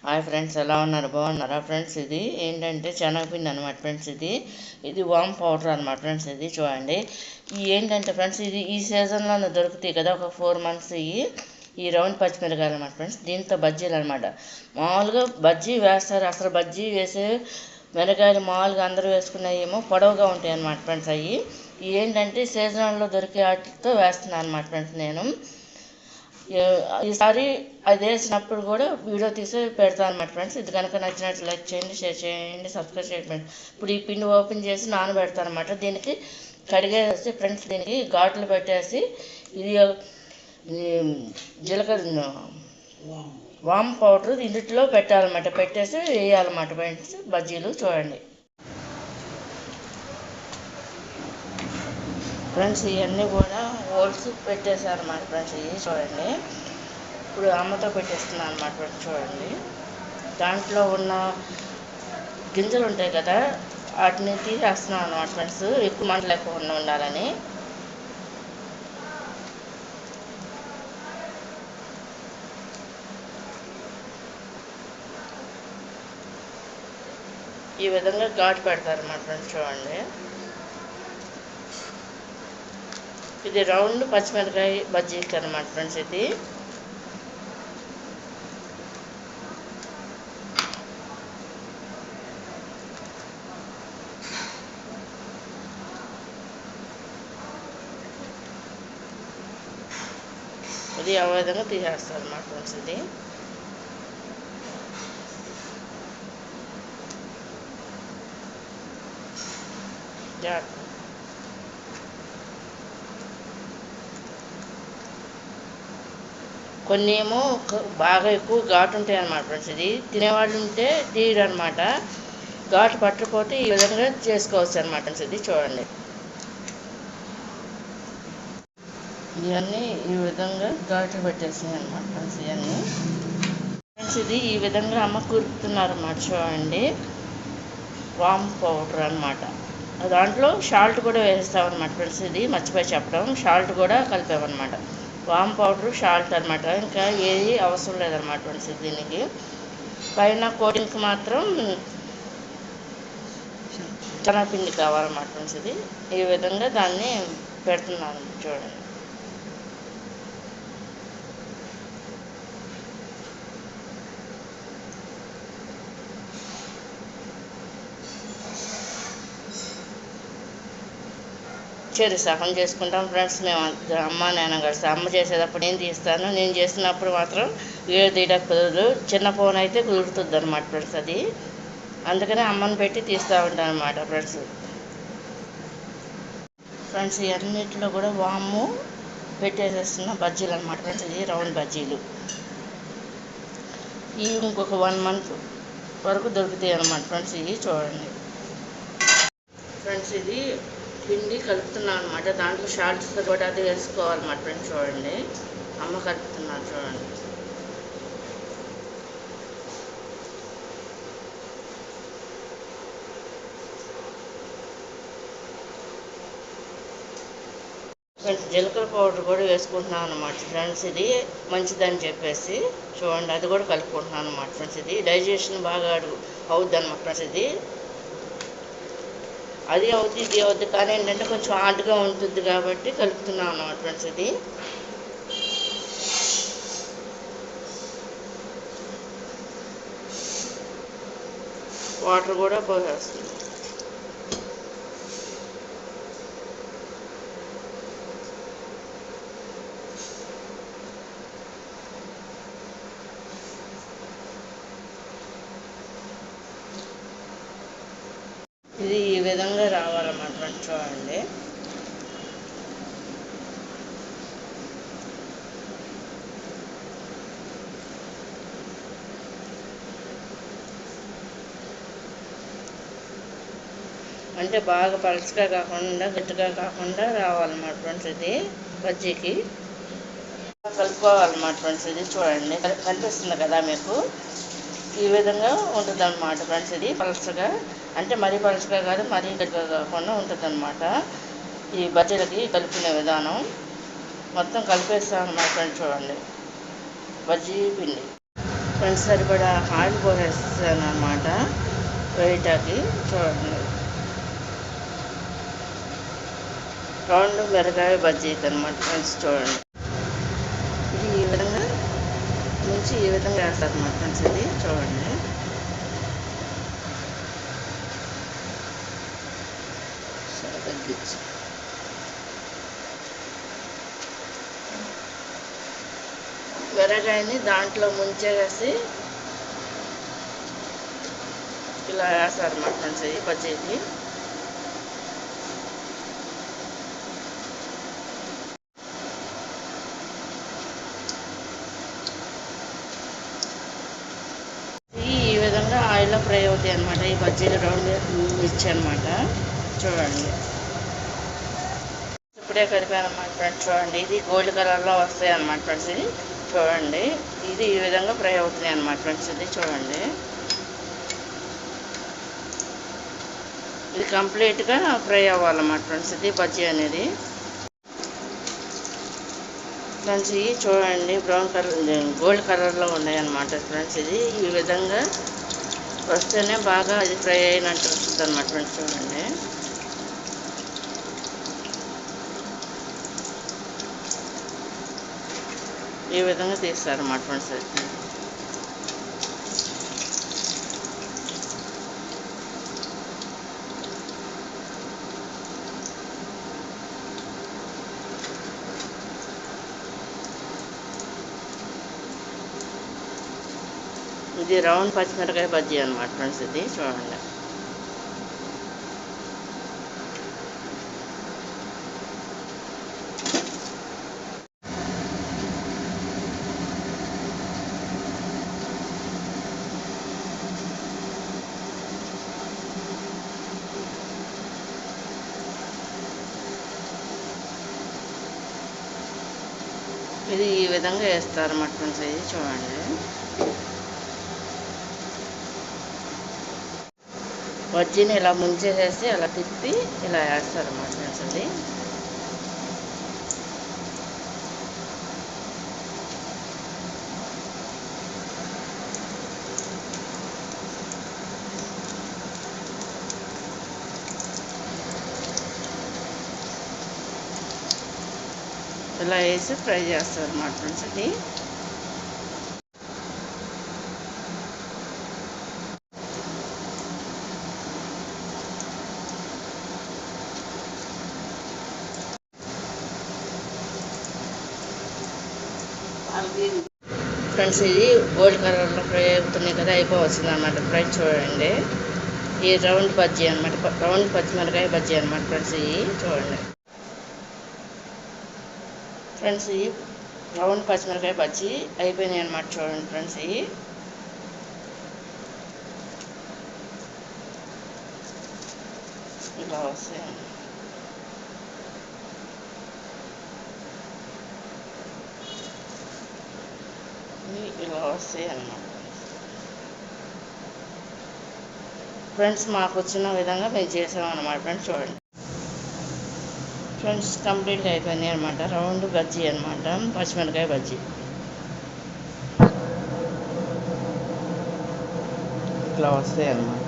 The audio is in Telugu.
హాయ్ ఫ్రెండ్స్, ఎలా ఉన్నారు? బాగున్నారా ఫ్రెండ్స్? ఇది ఏంటంటే శనగపిండి అనమాట ఫ్రెండ్స్. ఇది వామ్ పౌడర్ అనమాట ఫ్రెండ్స్. ఇది చూడండి. ఏంటంటే ఫ్రెండ్స్, ఈ సీజన్లోనే దొరుకుతాయి కదా, ఒక 4 మంత్స్ ఈ రౌండ్ పచ్చిమిరకాయలు అనమాట ఫ్రెండ్స్. దీంతో బజ్జీలు అనమాట. మామూలుగా బజ్జీ వేస్తారు, అసలు బజ్జీ వేసే మిరకాయలు మామూలుగా అందరూ వేసుకున్నాయేమో పొడవుగా ఉంటాయి అనమాట ఫ్రెండ్స్. ఏంటంటే సీజన్లో దొరికే వాటితో వేస్తున్నాను అనమాట ఫ్రెండ్స్ నేను. ఈసారి అది వేసినప్పుడు కూడా వీడియో తీసి పెడతాను అనమాట ఫ్రెండ్స్. ఇది కనుక నచ్చినట్లు లైక్ చేయండి, షేర్ చేయండి, సబ్స్క్రైబ్ చేయండి. ఇప్పుడు ఈ పిండి ఓపెన్ చేసి నానబెడతాను అనమాట. దీనికి కడిగేసి ఫ్రెండ్స్, దీనికి ఘాట్లు పెట్టేసి ఇది జీలకర్ర వామ్ పౌడర్ ఇందులో పెట్టాలన్నమాట. పెట్టేసి వేయాలన్నమాట ఫ్రెండ్స్ బజ్జీలు. చూడండి ఫ్రెండ్స్, ఇవన్నీ కూడా హోల్స్ పెట్టేశారన్నమాట ఫ్రెండ్స్. ఇవి చూడండి. ఇప్పుడు అమ్మతో పెట్టేస్తున్నాను అనమాట ఫ్రెండ్స్. చూడండి, దాంట్లో ఉన్న గింజలు ఉంటాయి కదా, వాటిని తీసేస్తున్నాను అనమాట ఫ్రెండ్స్, ఎక్కువ మంట లేకుండా ఉండాలని. ఈ విధంగా ఘాటు పెడతారు అన్నమాట ఫ్రెండ్స్. చూడండి, ఇది రౌండ్ పచ్చిమిరకాయ బజ్జీకి అనమాట ఫ్రెండ్స్. ఇది ఆ విధంగా తీసేస్తారు అన్నమాట ఫ్రెండ్స్. ఇది కొన్ని ఏమో బాగా ఎక్కువ ఘాటు ఉంటాయి అన్నమాట ఫ్రెండ్స్. ఇది తినేవాళ్ళు ఉంటే తీయరు అనమాట. ఘాటు పట్టకపోతే ఈ విధంగా చేసుకోవచ్చు అనమాట ఫ్రెండ్స్. ఇది చూడండి, ఇవన్నీ ఈ విధంగా ఘాటు పెట్టేసినాయి అనమాట ఫ్రెండ్స్. ఇవన్నీ ఫ్రెండ్స్, ఇది ఈ విధంగా అమ్మ కూరుకుతున్నారు అన్నమాట. చూడండి, వామ్ పౌడర్ అనమాట. దాంట్లో సాల్ట్ కూడా వేస్తామన్నమాట ఫ్రెండ్స్. ఇది మర్చిపోయి చెప్పడం, సాల్ట్ కూడా కలిపామన్నమాట. వామ్ పౌడరు, సాల్ట్ అనమాట. ఇంకా ఏది అవసరం లేదన్నమాట ఫ్రెండ్స్. దీనికి పైన కోటింగ్కి మాత్రం శనగపిండి కావాలన్నమాట ఫ్రెండ్స్. ఇది ఈ విధంగా దాన్ని పెడుతున్నాను. చూడండి, చెరి సగం చేసుకుంటాం ఫ్రెండ్స్. మేము అమ్మ నాన్న కలిసి, అమ్మ చేసేటప్పుడు నేను తీస్తాను, నేను చేసినప్పుడు మాత్రం వీడియో తీయడానికి కుదరదు. చిన్న ఫోన్ అయితే కుదురుతుంది అనమాట ఫ్రెండ్స్. అది అందుకనే అమ్మని పెట్టి తీస్తూ ఉంటాను అనమాట ఫ్రెండ్స్. ఫ్రెండ్స్, ఇవన్నిటిలో కూడా వాము పెట్టేసేస్తున్న బజ్జీలు అనమాట ఫ్రెండ్స్. ఇది రౌండ్ బజ్జీలు. ఇవి ఇంకొక 1 మంత్ వరకు దొరుకుతాయి అనమాట ఫ్రెండ్స్. ఇవి చూడండి ఫ్రెండ్స్, ఇది పిండి కలుపుతున్నాను అనమాట. దాంట్లో సాల్ట్స్ కూడా అది వేసుకోవాలన్నమాట ఫ్రెండ్స్. చూడండి, అమ్మ కలుపుతున్నారు. చూడండి, ఫ్రెండ్స్ జీలకర్ర పౌడర్ కూడా వేసుకుంటున్నాను అనమాట ఫ్రెండ్స్. ఇది మంచిదని చెప్పేసి చూడండి, అది కూడా కలుపుకుంటున్నాను అనమాట ఫ్రెండ్స్. ఇది డైజెషన్ బాగా అవుద్ది అనమాట ఫ్రెండ్స్. ఇది అది అవుద్ది, ఇది అవుద్ది, కానీ ఏంటంటే కొంచెం హార్డ్గా ఉంటుంది కాబట్టి కలుపుతున్నాను అన్నమాట ఫ్రెండ్స్. ఇది వాటర్ కూడా పోసేస్తుంది. ఇది ఈ విధంగా రావాలన్నమాట ఫ్రెండ్స్. చూడండి, అంటే బాగా పలుచగా కాకుండా గట్టిగా కాకుండా రావాలన్నమాట ఫ్రెండ్స్. ఇది బజ్జీకి కలుపుకోవాలన్నమాట ఫ్రెండ్స్. ఇది చూడండి, కనిపిస్తుంది కదా మీకు, ఈ విధంగా ఉంటుంది అన్నమాట ఫ్రెండ్స్. ఇది పలుచగా, అంటే మరీ పలుచగా కాదు, మరీ గట్టిగా కాకుండా ఉంటుంది అన్నమాట. ఈ బజ్జీలకి కలుపుకునే విధానం మొత్తం కలిపేస్తాను అన్నమాట ఫ్రెండ్స్. చూడండి, బజ్జీ పిండి ఫ్రెండ్స్ సరిపడా ఆయిల్ పోసేస్తాను అనమాట వేయటానికి. చూడండి, రౌండ్ మిరకాయ బజ్జీ అనమాట ఫ్రెండ్స్. చూడండి, ఇది ఈ విధంగా నుంచి ఈ విధంగా వేస్తారు అనమాట ఫ్రెండ్స్. ఇది చూడండి, తగ్గించి మిరకాయని దాంట్లో ముంచేసి ఇలా వేస్తారు అన్నమాట ఫ్రెండ్స్. ఇది బజ్జీకి ఈ విధంగా ఆయిల్లో ఫ్రై అవుతాయి అనమాట. ఈ బజ్జీలు రౌండ్ మిర్చి అనమాట. చూడండి, ఇప్పుడే కలిపాను అన్నమాట ఫ్రెండ్స్. చూడండి, ఇది గోల్డ్ కలర్లో వస్తాయి అన్నమాట ఫ్రెండ్స్. ఇది చూడండి, ఇది ఈ విధంగా ఫ్రై అవుతున్నాయి అన్నమాట ఫ్రెండ్స్. ఇది చూడండి, ఇది కంప్లీట్గా ఫ్రై అవ్వాలన్నమాట ఫ్రెండ్స్. ఇది బజ్జీ అనేది ఫ్రెండ్స్. ఇది చూడండి, బ్రౌన్ కలర్ గోల్డ్ కలర్లో ఉన్నాయన్నమాట ఫ్రెండ్స్. ఇది ఈ విధంగా వస్తేనే బాగా అది ఫ్రై అయినట్టు వస్తుంది అన్నమాట ఫ్రెండ్స్. చూడండి, ఈ విధంగా తీస్తారు అన్నమాట ఫ్రెండ్స్. ఇది రౌండ్ పచ్చిమిరకాయ బజ్జీ అనమాట ఫ్రెండ్స్. ఇది చూడండి, ఇది ఈ విధంగా వేస్తారు అన్నమాట ఫ్రెండ్స్. ఇది చూడండి, బజ్జీని ఇలా ముంచేసేసి అలా తిప్పి ఇలా వేస్తారు అన్నమాట ఫ్రెండ్స్. అది ఇలా వేసి ఫ్రై చేస్తారు అన్నమాట ఫ్రెండ్స్. అది ఫ్రెండ్స్, ఇది గోల్డ్ కలర్లో ఫ్రై అవుతున్నాయి కదా, అయిపోవచ్చింది అన్నమాట ఫ్రెండ్స్. చూడండి, ఈ రౌండ్ బజ్జీ అనమాట, రౌండ్ పచ్చిమిరకాయ బజ్జీ అనమాట ఫ్రెండ్స్. ఇవి చూడండి ఫ్రెండ్స్, ఈ రౌండ్ పచ్చిమిరకాయ బజ్జీ అయిపోయినాయి అనమాట. చూడండి ఫ్రెండ్స్, ఇవి ఇలా వస్తాయి. ఇలా వస్తాయి అన్నమాట ఫ్రెండ్స్. మాకు వచ్చిన విధంగా మేము చేసామన్నమాట ఫ్రెండ్స్. చూడండి ఫ్రెండ్స్, కంప్లీట్గా అయిపోయినాయి అనమాట. రౌండ్ బజ్జీ అనమాట, పచ్చిమిరకాయ బజ్జీ ఇట్లా వస్తాయి అన్నమాట.